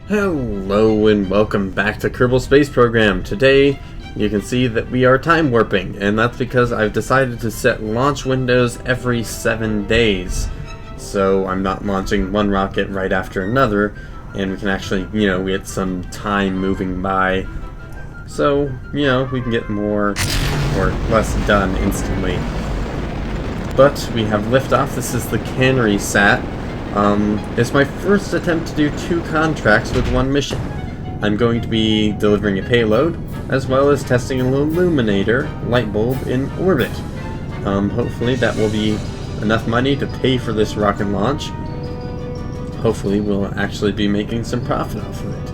Hello and welcome back to Kerbal Space Program. Today you can see that we are time warping, and that's because I've decided to set launch windows every 7 days. So I'm not launching one rocket right after another, and we can actually, get some time moving by. So, we can get more or less done instantly. But we have liftoff. This is the Canary Sat. It's my first attempt to do 2 contracts with 1 mission. I'm going to be delivering a payload, as well as testing an illuminator light bulb in orbit. Hopefully that will be enough money to pay for this rocket launch. Hopefully we'll actually be making some profit off of it.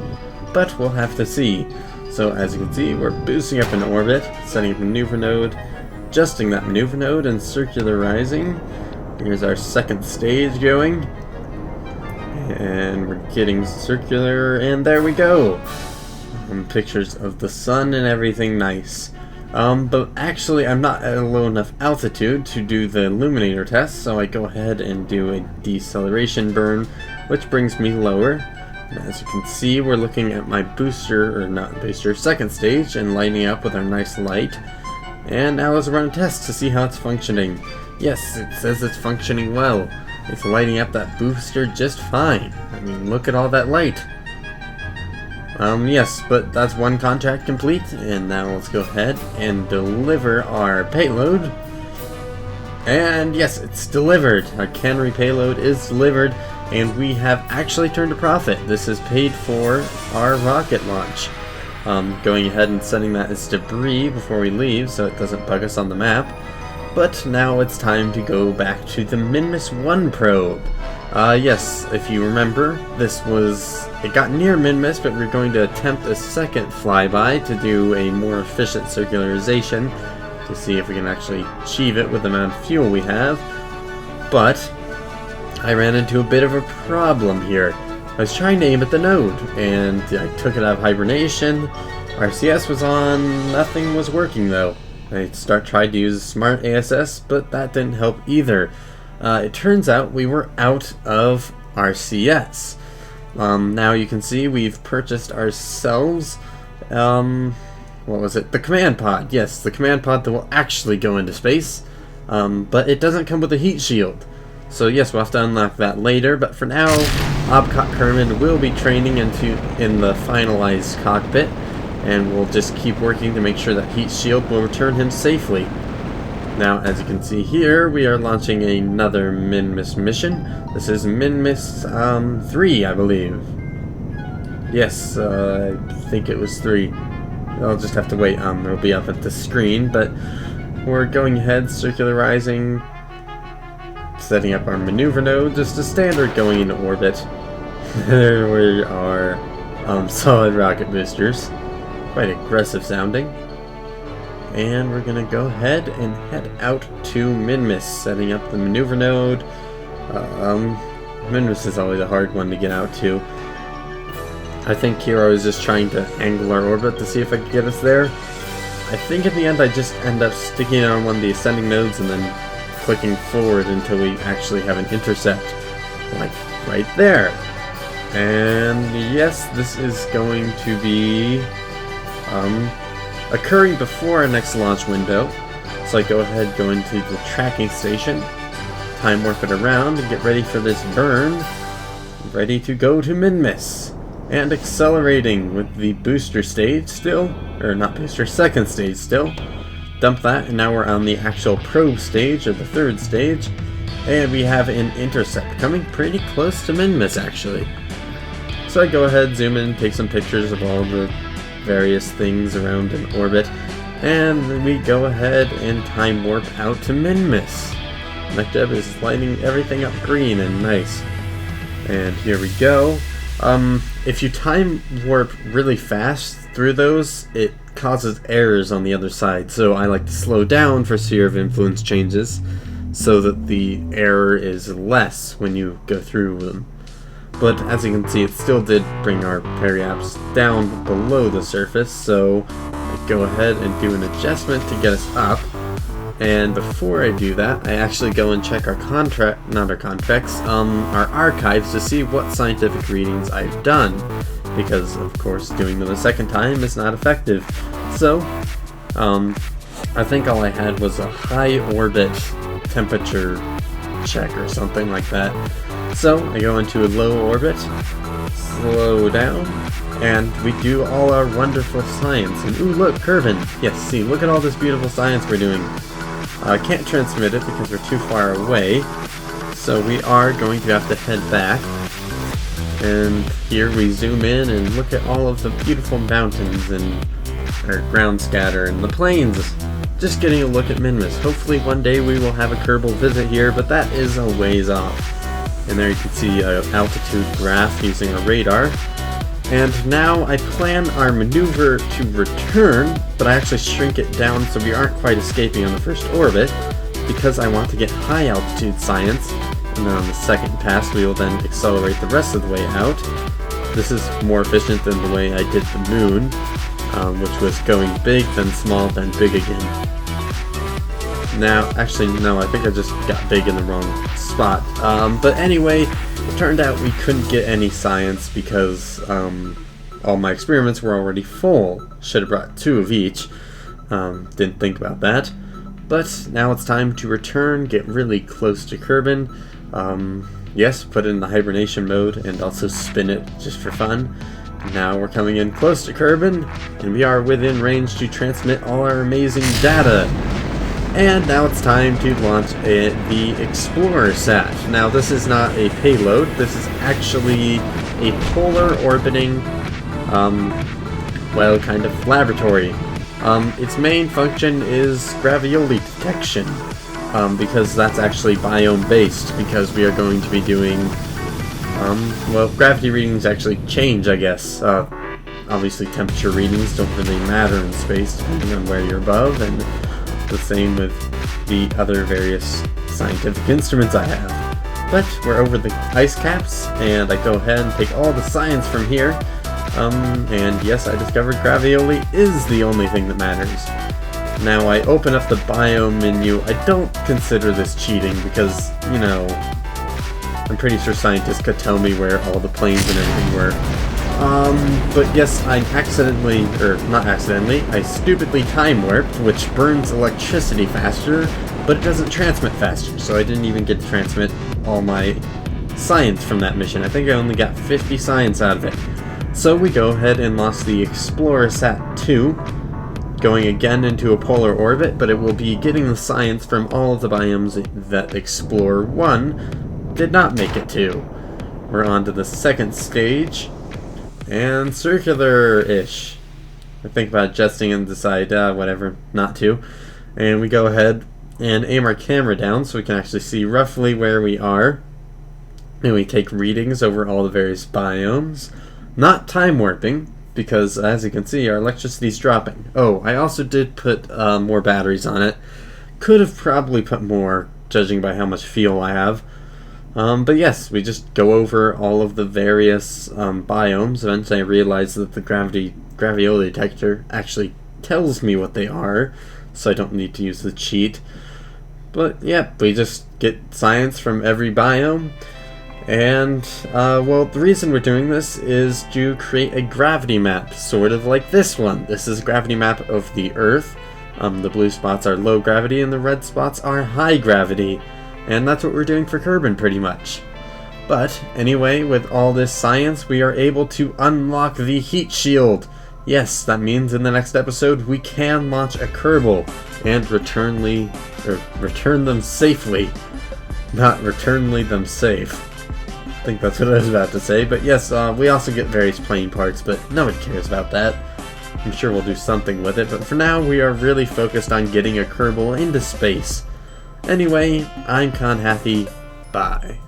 But we'll have to see. So as you can see, we're boosting up in orbit, setting up a maneuver node, adjusting that maneuver node, and circularizing. Here's our second stage going. And we're getting circular, and there we go! Pictures of the sun and everything nice. But actually I'm not at a low enough altitude to do the illuminator test, so I go ahead and do a deceleration burn, which brings me lower. And as you can see, we're looking at my second stage, and lighting up with our nice light. And now let's run a test to see how it's functioning. Yes, it says it's functioning well. It's lighting up that booster just fine. I mean, look at all that light. Yes, but that's 1 contract complete, and now let's go ahead and deliver our payload. And yes, it's delivered. Our Canary payload is delivered, and we have actually turned a profit. This is paid for our rocket launch. Going ahead and setting that as debris before we leave so it doesn't bug us on the map. But now it's time to go back to the Minmus 1 probe. Yes, if you remember, it got near Minmus, but we're going to attempt a second flyby to do a more efficient circularization to see if we can actually achieve it with the amount of fuel we have. But I ran into a bit of a problem here. I was trying to aim at the node, and I took it out of hibernation. RCS was on, nothing was working though. I tried to use Smart ASS, but that didn't help either. It turns out we were out of RCS. Now you can see we've purchased ourselves, what was it? The command pod. Yes, the command pod that will actually go into space, but it doesn't come with a heat shield. So yes, we'll have to unlock that later, but for now, Obcot Kerbin will be training in the finalized cockpit, and we'll just keep working to make sure that heat shield will return him safely. Now, as you can see here, we are launching another Minmus mission. This is Minmus 3, I believe. Yes, I think it was 3. I'll just have to wait. It'll be up at the screen, but we're going ahead, circularizing, setting up our maneuver node, just a standard going into orbit. There we are, solid rocket boosters. Quite aggressive sounding. And we're gonna go ahead and head out to Minmus, setting up the maneuver node. Minmus is always a hard one to get out to. I think Hero is just trying to angle our orbit to see if I can get us there. I think in the end I just end up sticking it on one of the ascending nodes and then clicking forward until we actually have an intercept. Like right there. And yes, this is going to be occurring before our next launch window. So I go ahead, go into the tracking station, time warp it around, and get ready for this burn. Ready to go to Minmus. And accelerating with the booster stage still, or not booster, second stage still. Dump that, and now we're on the actual probe stage, or the 3rd stage. And we have an intercept coming pretty close to Minmus actually. So I go ahead, zoom in, take some pictures of all the various things around in orbit, and then we go ahead and time warp out to Minmus. Mech Jeb is lighting everything up green and nice. And here we go. If you time warp really fast through those, it causes errors on the other side, so I like to slow down for sphere of influence changes so that the error is less when you go through them. But as you can see, it still did bring our periaps down below the surface, so I go ahead and do an adjustment to get us up. And before I do that, I actually go and check our our archives to see what scientific readings I've done. because of course doing them a second time is not effective. So, I think all I had was a high orbit temperature check or something like that. So I go into a low orbit, slow down, and we do all our wonderful science. And ooh, look, Kerbin! Yes, see, look at all this beautiful science we're doing. I can't transmit it because we're too far away, so we are going to have to head back. And here we zoom in and look at all of the beautiful mountains and our ground scatter and the plains. Just getting a look at Minmus. Hopefully one day we will have a Kerbal visit here, but that is a ways off. And there you can see an altitude graph using a radar. And now I plan our maneuver to return, but I actually shrink it down so we aren't quite escaping on the first orbit, because I want to get high altitude science, and then on the second pass we will then accelerate the rest of the way out. This is more efficient than the way I did the moon, which was going big, then small, then big again. Now, actually, no, I think I just got big in the wrong spot. But anyway, it turned out we couldn't get any science because all my experiments were already full. Should have brought 2 of each. Didn't think about that. But now it's time to return, get really close to Kerbin. Yes, put it in the hibernation mode and also spin it just for fun. Now we're coming in close to Kerbin, and we are within range to transmit all our amazing data. And now it's time to launch the Explorer Sat. Now this is not a payload, this is actually a polar orbiting, well, kind of laboratory. Its main function is gravioli detection, because that's actually biome based, because we are going to be doing, well, gravity readings actually change, I guess. Obviously temperature readings don't really matter in space depending on where you're above, and the same with the other various scientific instruments I have. But we're over the ice caps, and I go ahead and take all the science from here. And yes, I discovered gravioli is the only thing that matters. Now I open up the biome menu. I don't consider this cheating because, you know, I'm pretty sure scientists could tell me where all the planes and everything were. But yes, I accidentally, or not accidentally, I stupidly time warped, which burns electricity faster, but it doesn't transmit faster, so I didn't even get to transmit all my science from that mission. I think I only got 50 science out of it. So we go ahead and launch the Explorer Sat 2, going again into a polar orbit, but it will be getting the science from all of the biomes that Explorer 1 did not make it to. We're on to the second stage, and circular-ish. I think about adjusting and decide, whatever, not to. And we go ahead and aim our camera down so we can actually see roughly where we are. And we take readings over all the various biomes. Not time warping, because as you can see, our electricity's dropping. Oh, I also did put more batteries on it. Could have probably put more, judging by how much fuel I have. But yes, we just go over all of the various biomes. Eventually I realized that the gravioli detector actually tells me what they are, so I don't need to use the cheat. But yeah, we just get science from every biome. And, well, the reason we're doing this is to create a gravity map, sort of like this one. This is a gravity map of the Earth. The blue spots are low gravity and the red spots are high gravity. And that's what we're doing for Kerbin, pretty much. But, anyway, with all this science, we are able to unlock the heat shield. Yes, that means in the next episode, we can launch a Kerbal and return them safely. Not returnly them safe. I think that's what I was about to say, but yes, we also get various plane parts, but no one cares about that. I'm sure we'll do something with it, but for now, we are really focused on getting a Kerbal into space. Anyway, I'm Con Hathy. Bye.